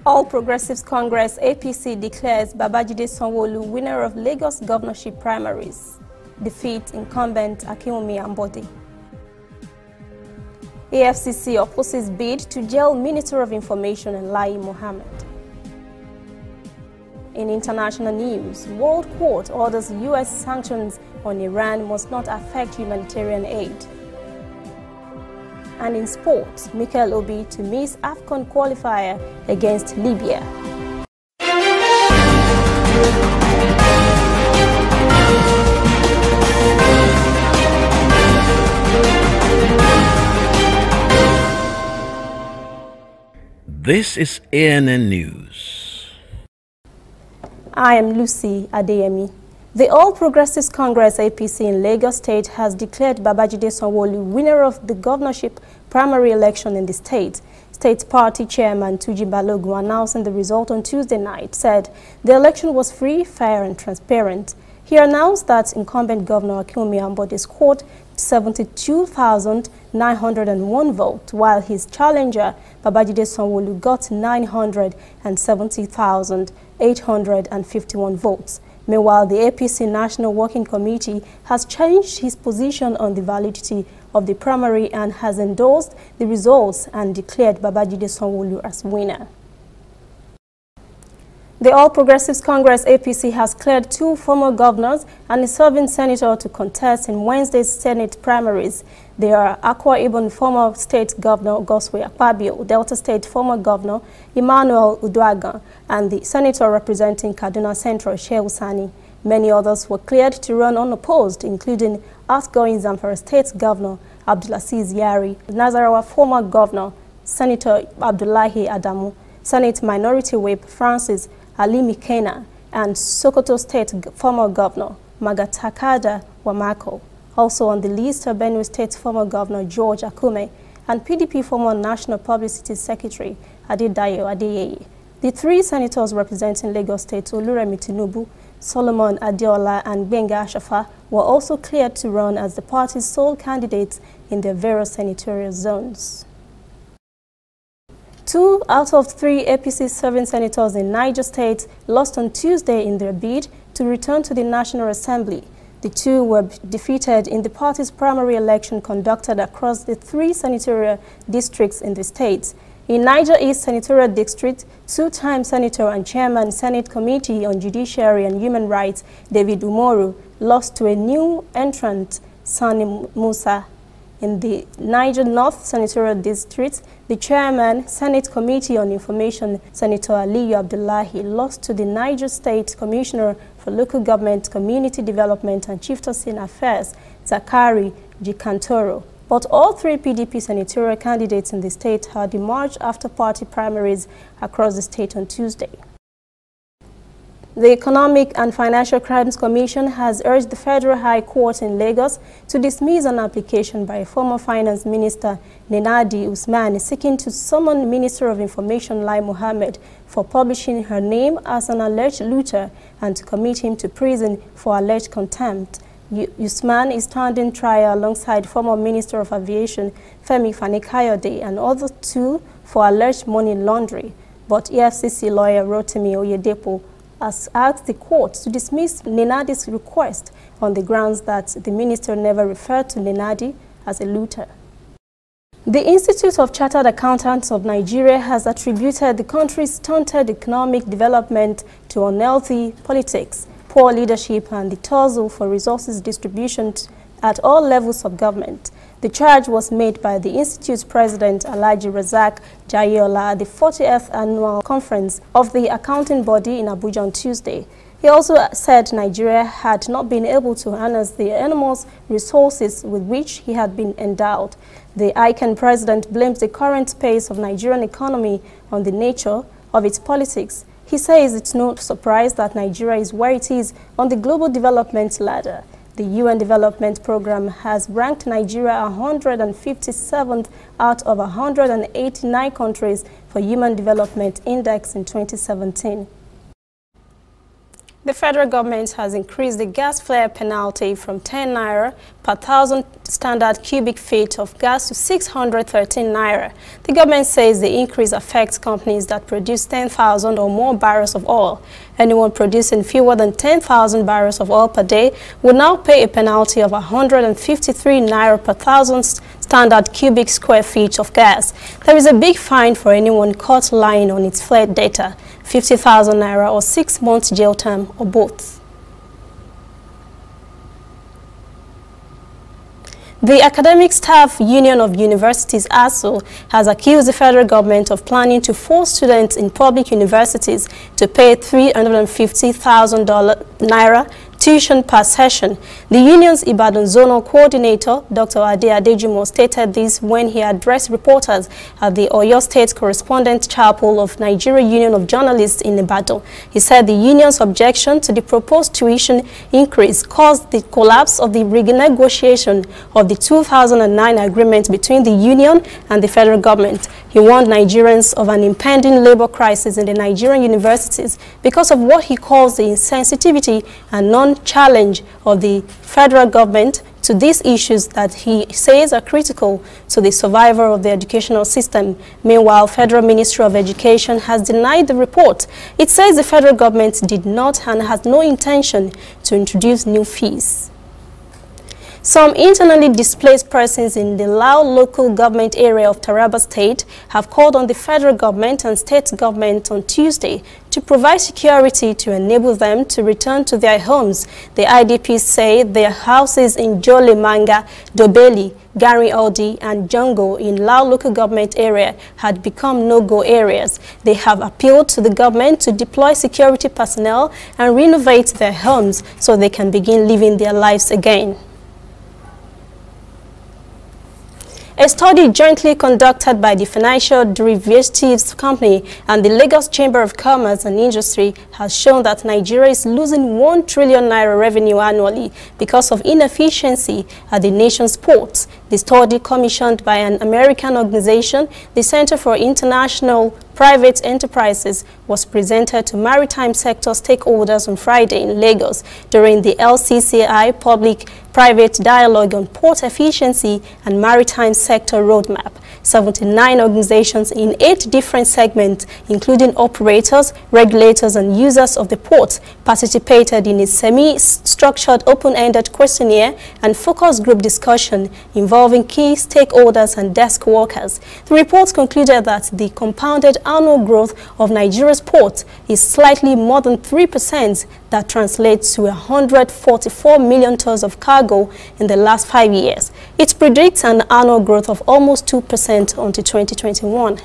All Progressives Congress APC declares Babajide Sanwolu winner of Lagos governorship primaries. Defeat incumbent Akinwumi Ambode. AFCC opposes bid to jail Minister of Information Lai Mohammed. In international news, World Court orders U.S. sanctions on Iran must not affect humanitarian aid. And in sports, Mikel Obi to miss AFCON qualifier against Libya. This is ANN News. I am Lucy Adeyemi. The All Progressives Congress APC in Lagos State has declared Babajide Sanwolu winner of the governorship primary election in the state. State Party Chairman Tuji Balogun, announcing the result on Tuesday night, said the election was free, fair and transparent. He announced that incumbent Governor Akinwumi Ambode scored 72,901 votes, while his challenger Babajide Sanwolu got 970,851 votes. Meanwhile, the APC National Working Committee has changed his position on the validity of the primary and has endorsed the results and declared Babajide Sanwolu as winner. The All Progressives Congress APC has cleared 2 former governors and a serving senator to contest in Wednesday's Senate primaries. They are Akwa Ibom former State Governor Goswe Akpabio, Delta State former Governor Emmanuel Uduaghan, and the senator representing Kaduna Central, Shehu Sani. Many others were cleared to run unopposed, including outgoing Zamfara State Governor Abdulaziz Yari, Nasarawa former Governor Senator Abdullahi Adamu, Senate Minority Whip Francis Ali Mikena, and Sokoto State former Governor Magatakada Wamako. Also on the list are Benue State former Governor George Akume and PDP former National Publicity Secretary Adedayo Adeyeye. The 3 senators representing Lagos State, Oluremi Tinubu, Solomon Adeola and Gbenga Ashafa, were also cleared to run as the party's sole candidates in their various senatorial zones. 2 out of 3 APC serving senators in Niger State lost on Tuesday in their bid to return to the National Assembly. The 2 were defeated in the party's primary election conducted across the 3 senatorial districts in the state. In Niger East Senatorial District, 2-time Senator and Chairman Senate Committee on Judiciary and Human Rights, David Umoru, lost to a new entrant, Sani Musa. In the Niger North Senatorial District, the Chairman, Senate Committee on Information, Senator Aliyu Abdullahi, lost to the Niger State Commissioner for Local Government, Community Development and Chieftaincy Affairs, Zakari Jikantoro. But all 3 PDP senatorial candidates in the state had emerged after party primaries across the state on Tuesday. The Economic and Financial Crimes Commission has urged the Federal High Court in Lagos to dismiss an application by former Finance Minister Nenadi Usman seeking to summon Minister of Information Lai Mohammed for publishing her name as an alleged looter and to commit him to prison for alleged contempt. Usman is standing trial alongside former Minister of Aviation Femi Fani-Kayode and other 2 for alleged money laundering. But EFCC lawyer Rotimi Oyedepo has asked the court to dismiss Nenadi's request on the grounds that the minister never referred to Nenadi as a looter. The Institute of Chartered Accountants of Nigeria has attributed the country's stunted economic development to unhealthy politics, poor leadership and the tussle for resources distribution at all levels of government. The charge was made by the Institute's president, Alhaji Razak Jayola, at the 40th annual conference of the accounting body in Abuja on Tuesday. He also said Nigeria had not been able to harness the enormous resources with which he had been endowed. The ICANN president blames the current pace of Nigerian economy on the nature of its politics. He says it's no surprise that Nigeria is where it is on the global development ladder. The UN Development Programme has ranked Nigeria 157th out of 189 countries for Human Development Index in 2017. The federal government has increased the gas flare penalty from 10 naira per 1,000 standard cubic feet of gas to 613 naira. The government says the increase affects companies that produce 10,000 or more barrels of oil. Anyone producing fewer than 10,000 barrels of oil per day will now pay a penalty of 153 naira per 1,000 standard cubic square feet of gas. There is a big fine for anyone caught lying on its flat data, 50,000 naira or 6 months jail term or both. The Academic Staff Union of Universities, ASU, has accused the federal government of planning to force students in public universities to pay $350,000 naira tuition per session. The union's Ibadan Zonal Coordinator, Dr. Ade Adejumo, stated this when he addressed reporters at the Oyo State Correspondent Chapel of Nigeria Union of Journalists in Ibadan. He said the union's objection to the proposed tuition increase caused the collapse of the renegotiation of the 2009 agreement between the union and the federal government. He warned Nigerians of an impending labor crisis in the Nigerian universities because of what he calls the insensitivity and non-challenge of the federal government to these issues that he says are critical to the survival of the educational system. Meanwhile, Federal Ministry of Education has denied the report. It says the federal government did not and has no intention to introduce new fees. Some internally displaced persons in the Lao local government area of Taraba State have called on the federal government and state government on Tuesday to provide security to enable them to return to their homes. The IDPs say their houses in Jole Manga, Dobeli, Gari Odi and Jungo in Lao local government area had become no-go areas. They have appealed to the government to deploy security personnel and renovate their homes so they can begin living their lives again. A study jointly conducted by the Financial Derivatives Company and the Lagos Chamber of Commerce and Industry has shown that Nigeria is losing 1 trillion naira revenue annually because of inefficiency at the nation's ports. The study, commissioned by an American organization, the Center for International Private Enterprises, was presented to maritime sector stakeholders on Friday in Lagos during the LCCI Public-Private Dialogue on Port Efficiency and Maritime Sector Roadmap. 79 organizations in 8 different segments, including operators, regulators, and users of the port, participated in a semi-structured open-ended questionnaire and focus group discussion involving key stakeholders and desk workers. The report concluded that the compounded annual growth of Nigeria's port is slightly more than 3%. That translates to 144 million tons of cargo in the last 5 years. It predicts an annual growth of almost 2% until 2021.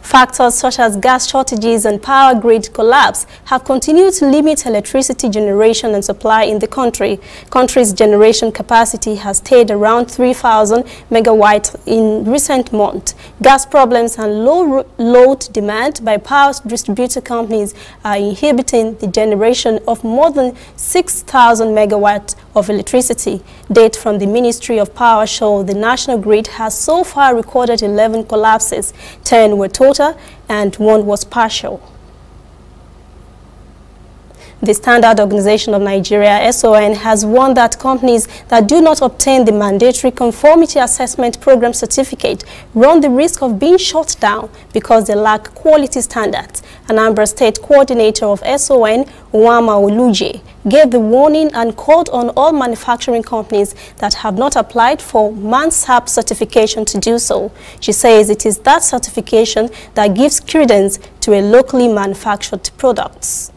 Factors such as gas shortages and power grid collapse have continued to limit electricity generation and supply in the country. Country's generation capacity has stayed around 3,000 megawatts in recent months. Gas problems and low load demand by power distributor companies are inhibiting the generation of more than 6,000 megawatts of electricity. Data from the Ministry of Power show the national grid has so far recorded 11 collapses. 10 were total and 1 was partial. The Standard Organization of Nigeria, SON, has warned that companies that do not obtain the mandatory conformity assessment program certificate run the risk of being shut down because they lack quality standards. Anambra State Coordinator of SON, Uwama Oluje, gave the warning and called on all manufacturing companies that have not applied for MANSAP certification to do so. She says it is that certification that gives credence to a locally manufactured products.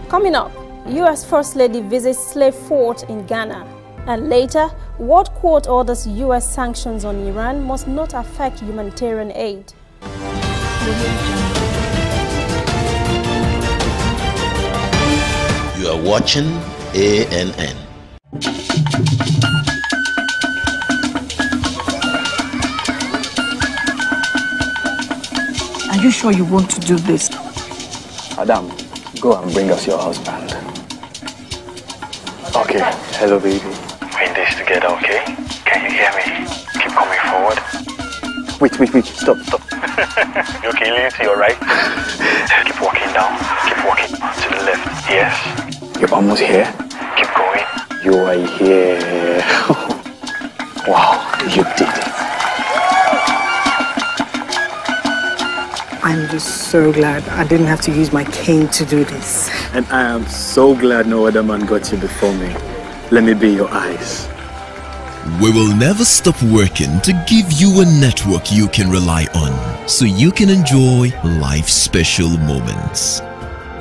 Coming up, U.S. First Lady visits slave fort in Ghana. And later, World Court orders U.S. sanctions on Iran must not affect humanitarian aid. You are watching ANN. Are you sure you want to do this? Adam, go and bring us your husband. Okay, hello baby. We're in this together, okay? Can you hear me? Keep coming forward. Wait, stop. You okay, lean to your right. Keep walking down. Keep walking to the left. Yes. You're almost here. Keep going. You are here. Wow, you did it. I'm just so glad I didn't have to use my cane to do this. And I am so glad no other man got you before me. Let me be your eyes. We will never stop working to give you a network you can rely on so you can enjoy life's special moments.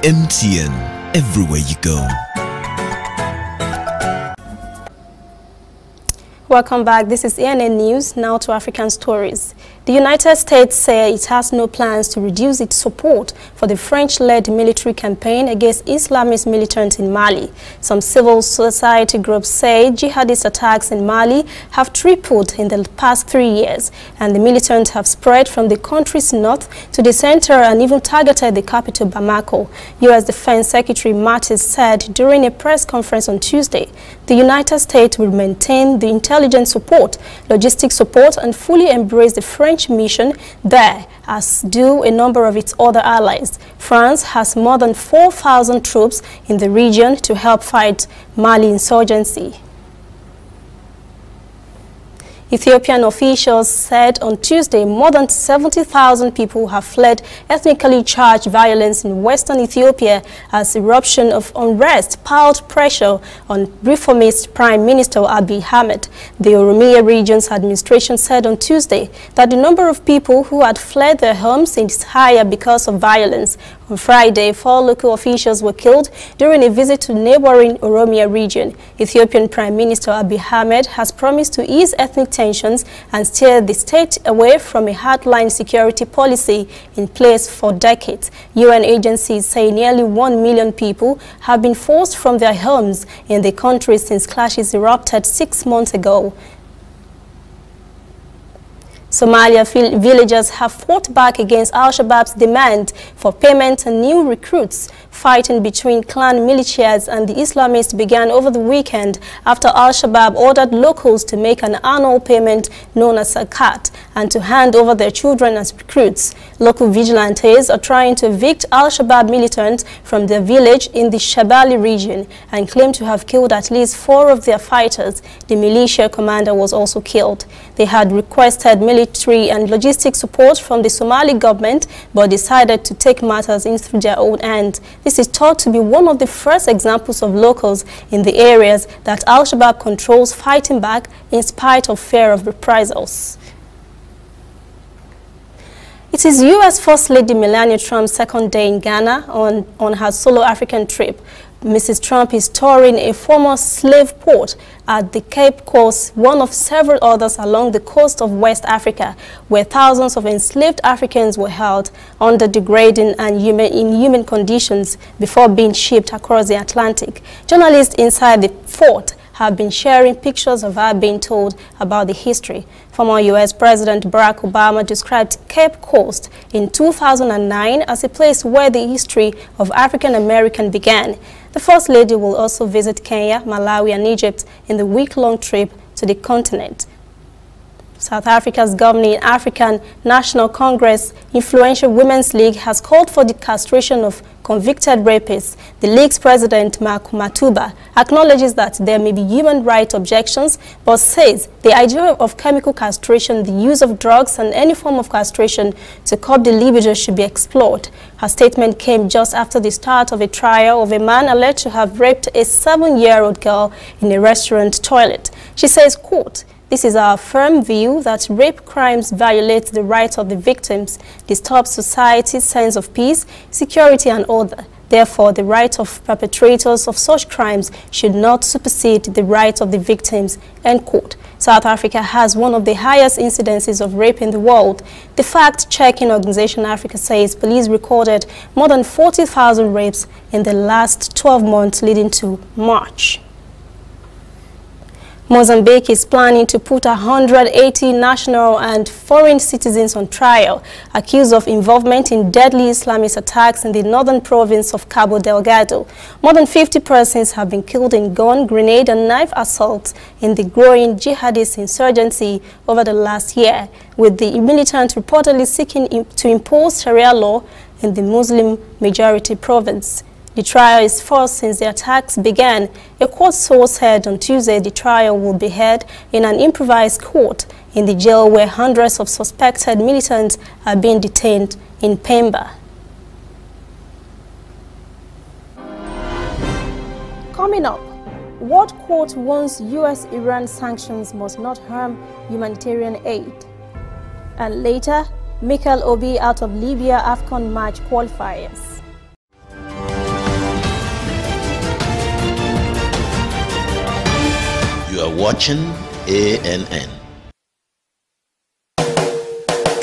MTN, everywhere you go. Welcome back. This is ANN News. Now to African stories. The United States says it has no plans to reduce its support for the French-led military campaign against Islamist militants in Mali. Some civil society groups say jihadist attacks in Mali have tripled in the past 3 years, and the militants have spread from the country's north to the center and even targeted the capital, Bamako. U.S. Defense Secretary Mattis said during a press conference on Tuesday, the United States will maintain the intelligence support, logistic support, and fully embrace the French mission there, as do a number of its other allies. France has more than 4,000 troops in the region to help fight Mali insurgency. Ethiopian officials said on Tuesday more than 70,000 people have fled ethnically charged violence in western Ethiopia as eruption of unrest piled pressure on reformist Prime Minister Abiy Ahmed. The Oromia region's administration said on Tuesday that the number of people who had fled their homes is higher because of violence. On Friday, 4 local officials were killed during a visit to neighboring Oromia region. Ethiopian Prime Minister Abiy Ahmed has promised to ease ethnic tensions and steer the state away from a hardline security policy in place for decades. UN agencies say nearly 1 million people have been forced from their homes in the country since clashes erupted 6 months ago. Somalia villagers have fought back against Al-Shabaab's demand for payment and new recruits. Fighting between clan militias and the Islamists began over the weekend after Al-Shabaab ordered locals to make an annual payment known as zakat and to hand over their children as recruits. Local vigilantes are trying to evict Al-Shabaab militants from their village in the Shabali region and claim to have killed at least 4 of their fighters. The militia commander was also killed. They had requested military and logistic support from the Somali government but decided to take matters into their own hands. This is thought to be one of the first examples of locals in the areas that Al-Shabaab controls fighting back in spite of fear of reprisals. It is U.S. First Lady Melania Trump's second day in Ghana on her solo African trip. Mrs. Trump is touring a former slave port at the Cape Coast, one of several others along the coast of West Africa, where thousands of enslaved Africans were held under degrading and inhuman conditions before being shipped across the Atlantic. Journalists inside the fort have been sharing pictures of her being told about the history. Former U.S. President Barack Obama described Cape Coast in 2009 as a place where the history of African Americans began. The First Lady will also visit Kenya, Malawi, and Egypt in the week-long trip to the continent. South Africa's governing African National Congress influential Women's League has called for the castration of convicted rapists. The league's president, Mark Matuba, acknowledges that there may be human rights objections, but says the idea of chemical castration, the use of drugs, and any form of castration to curb the libido should be explored. Her statement came just after the start of a trial of a man alleged to have raped a 7-year-old girl in a restaurant toilet. She says, quote, "This is our firm view that rape crimes violate the rights of the victims, disturb society's sense of peace, security, and order. Therefore, the rights of perpetrators of such crimes should not supersede the rights of the victims." End quote. South Africa has one of the highest incidences of rape in the world. The fact-checking organization Africa says police recorded more than 40,000 rapes in the last 12 months leading to March. Mozambique is planning to put 180 national and foreign citizens on trial, accused of involvement in deadly Islamist attacks in the northern province of Cabo Delgado. More than 50 persons have been killed in gun, grenade, and knife assaults in the growing jihadist insurgency over the last year, with the militant reportedly seeking to impose Sharia law in the Muslim-majority province. The trial is first since the attacks began. A court source said on Tuesday the trial will be held in an improvised court in the jail where hundreds of suspected militants are being detained in Pemba. Coming up, World Court warns U.S.-Iran sanctions must not harm humanitarian aid. And later, Mikel Obi out of Libya AFCON match qualifiers. You are watching ANN.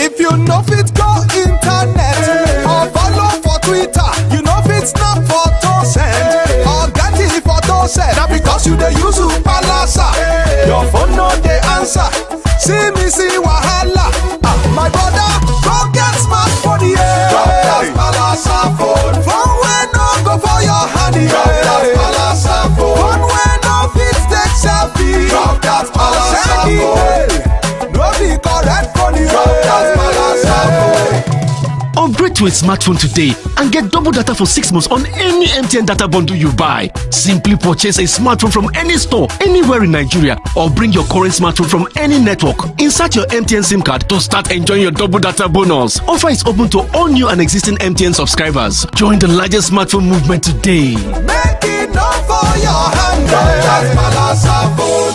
If you know fit go internet or follow for Twitter, you know fit snap photo send or get it photo send. That because you dey use Palasa, your phone no dey answer. See me see wahala. My brother, go get smartphone, yeah. Drop that Palasa phone. Phone wey no go for your hand, yeah. Drop that Palasa phone. Phone wey no fit take selfie. Drop that Palasa phone. No be correct phone, yeah. Drop that Palasa phone. Upgrade to a smartphone today and get double data for 6 months on any MTN data bundle you buy. Simply purchase a smartphone from any store, anywhere in Nigeria, or bring your current smartphone from any network. Insert your MTN SIM card to start enjoying your double data bonus. Offer is open to all new and existing MTN subscribers. Join the largest smartphone movement today. Make it not for your hand, that's Palasa phone.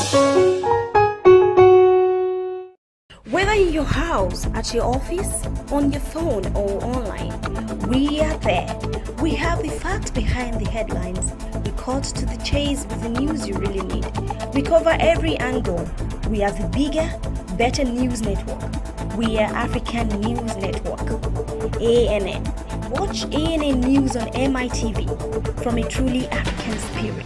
Whether in your house, at your office, on your phone or online, we are there. We have the facts behind the headlines. We cut to the chase with the news you really need. We cover every angle. We are the bigger, better news network. We are African News Network. ANN. Watch ANN News on MITV from a truly African spirit.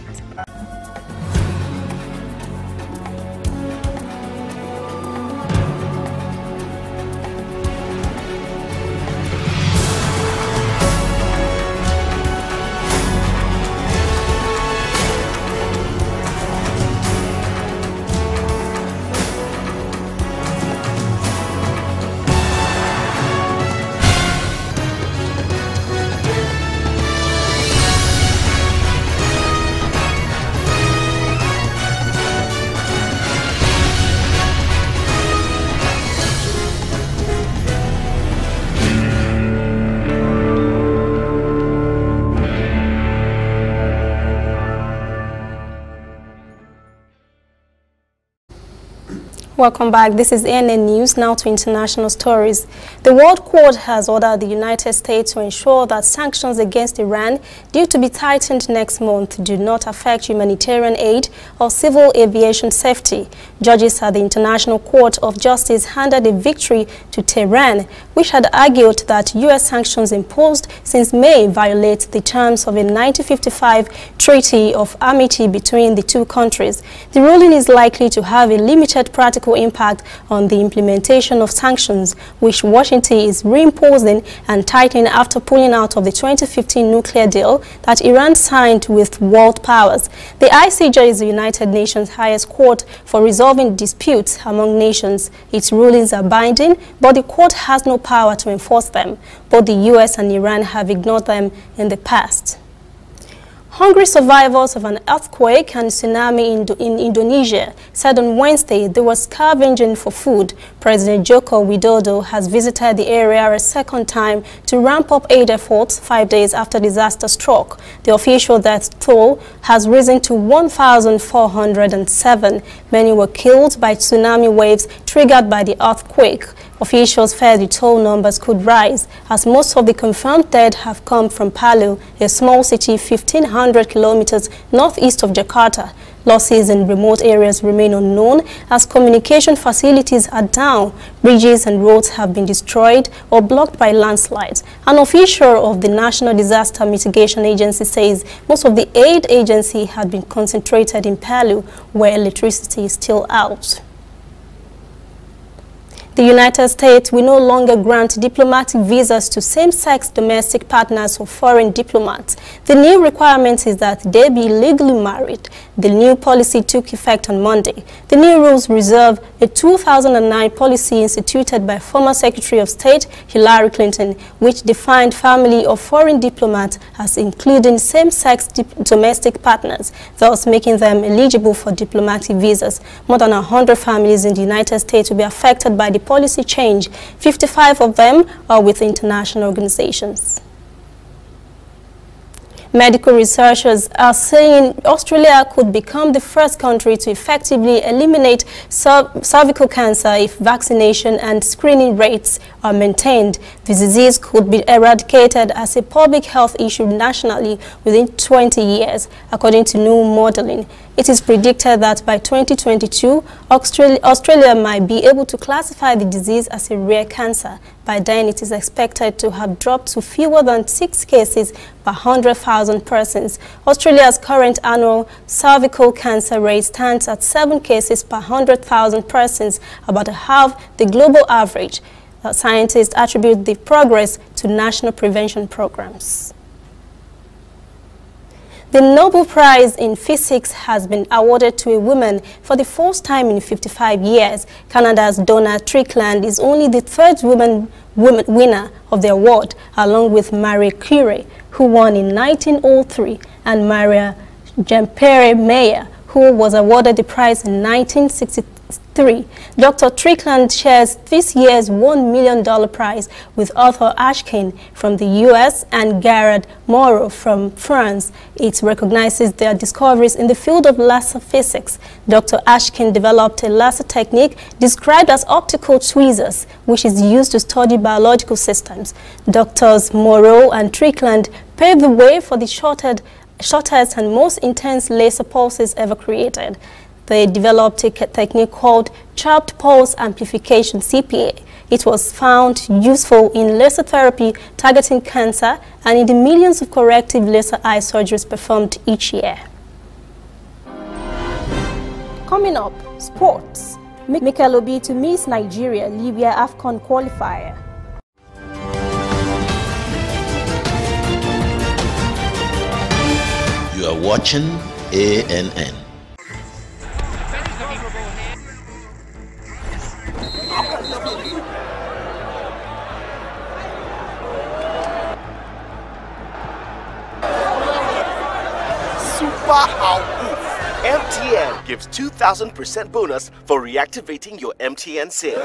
Welcome back. This is ANN News. Now to international stories. The World Court has ordered the United States to ensure that sanctions against Iran, due to be tightened next month, do not affect humanitarian aid or civil aviation safety. Judges at the International Court of Justice handed a victory to Tehran, which had argued that U.S. sanctions imposed since May violate the terms of a 1955 Treaty of Amity between the two countries. The ruling is likely to have a limited practical impact on the implementation of sanctions, which Washington is reimposing and tightening after pulling out of the 2015 nuclear deal that Iran signed with world powers. The ICJ is the United Nations highest court for resolving disputes among nations. Its rulings are binding, but the court has no power to enforce them. Both the U.S. and Iran have ignored them in the past. Hungry survivors of an earthquake and tsunami in Indonesia said on Wednesday they were scavenging for food. President Joko Widodo has visited the area a second time to ramp up aid efforts 5 days after disaster struck. The official death toll has risen to 1,407. Many were killed by tsunami waves triggered by the earthquake. Officials fear the toll numbers could rise, as most of the confirmed dead have come from Palu, a small city 1,500 kilometers northeast of Jakarta. Losses in remote areas remain unknown as communication facilities are down. Bridges and roads have been destroyed or blocked by landslides. An official of the National Disaster Mitigation Agency says most of the aid agency had been concentrated in Palu, where electricity is still out. The United States will no longer grant diplomatic visas to same-sex domestic partners or foreign diplomats. The new requirement is that they be legally married. The new policy took effect on Monday. The new rules reserve a 2009 policy instituted by former Secretary of State Hillary Clinton, which defined family or foreign diplomats as including same-sex domestic partners, thus making them eligible for diplomatic visas. More than 100 families in the United States will be affected by the policy change. 55 of them are with international organizations. Medical researchers are saying Australia could become the first country to effectively eliminate cervical cancer if vaccination and screening rates are maintained. The disease could be eradicated as a public health issue nationally within 20 years, according to new modeling. It is predicted that by 2022, Australia might be able to classify the disease as a rare cancer. By then, it is expected to have dropped to fewer than 6 cases per 100,000 persons. Australia's current annual cervical cancer rate stands at 7 cases per 100,000 persons, about half the global average. Scientists attribute the progress to national prevention programs. The Nobel Prize in Physics has been awarded to a woman for the first time in 55 years. Canada's Donna Strickland is only the third woman winner of the award, along with Marie Curie, who won in 1903, and Maria Jean-Pierre, who was awarded the prize in 1963. Dr. Strickland shares this year's $1 million prize with Arthur Ashkin from the U.S. and Gerard Moreau from France. It recognizes their discoveries in the field of laser physics. Dr. Ashkin developed a laser technique described as optical tweezers, which is used to study biological systems. Doctors Moreau and Strickland paved the way for the shortest and most intense laser pulses ever created. They developed a technique called chopped pulse amplification, CPA. It was found useful in laser therapy targeting cancer and in the millions of corrective laser eye surgeries performed each year. Coming up, sports. Mikel Obi to Miss Nigeria, Libya AFCON qualifier. You are watching ANN. MTN gives 2,000% bonus for reactivating your MTN SIM.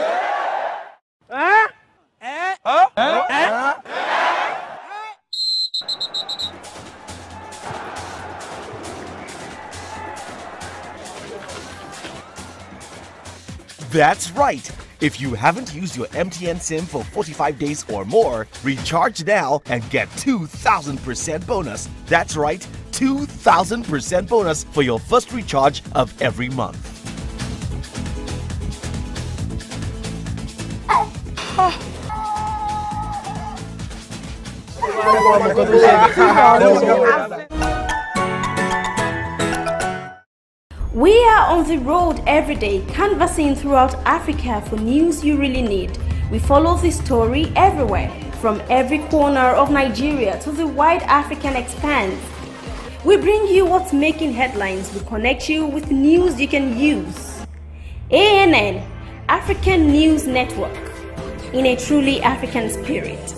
That's right. If you haven't used your MTN SIM for 45 days or more, recharge now and get 2,000% bonus. That's right, 2,000% bonus for your first recharge of every month. We are on the road every day, canvassing throughout Africa for news you really need. We follow the story everywhere, from every corner of Nigeria to the wide African expanse. We bring you what's making headlines. We connect you with news you can use. ANN, African News Network, in a truly African spirit.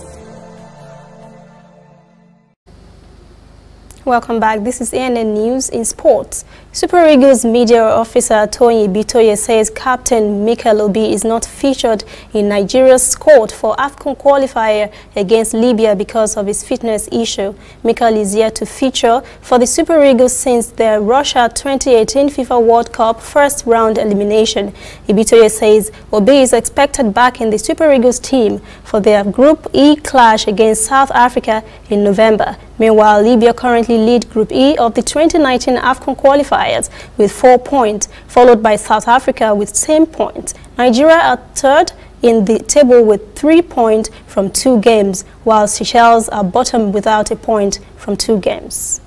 Welcome back. This is ANN News in Sports. Super Eagles media officer Tony Bitoye says Captain Mikel Obi is not featured in Nigeria's squad for AFCON qualifier against Libya because of his fitness issue. Mikel is yet to feature for the Super Eagles since their Russia 2018 FIFA World Cup first round elimination. Bitoye says Obi is expected back in the Super Eagles team for their Group E clash against South Africa in November. Meanwhile, Libya currently lead Group E of the 2019 AFCON qualifiers with 4 points, followed by South Africa with same points. Nigeria are third in the table with 3 points from 2 games, while Seychelles are bottom without a point from 2 games.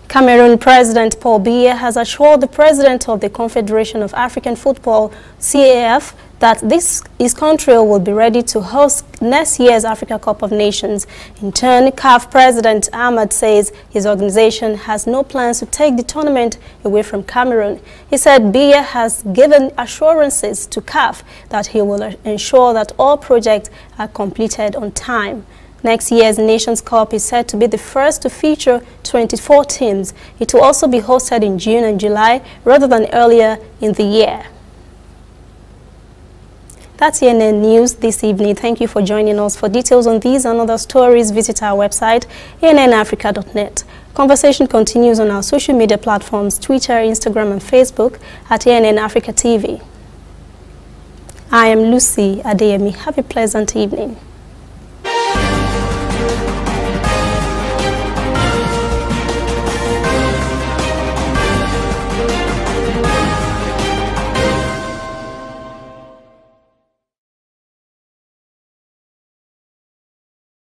Cameroon President Paul Biya has assured the President of the Confederation of African Football, CAF, that his country will be ready to host next year's Africa Cup of Nations. In turn, CAF President Ahmad says his organization has no plans to take the tournament away from Cameroon. He said Biya has given assurances to CAF that he will ensure that all projects are completed on time. Next year's Nations Cup is said to be the first to feature 24 teams. It will also be hosted in June and July rather than earlier in the year. That's ENN News this evening. Thank you for joining us. For details on these and other stories, visit our website, ennafrica.net. Conversation continues on our social media platforms, Twitter, Instagram, and Facebook at ENN Africa TV. I am Lucy Adeyemi. Have a pleasant evening.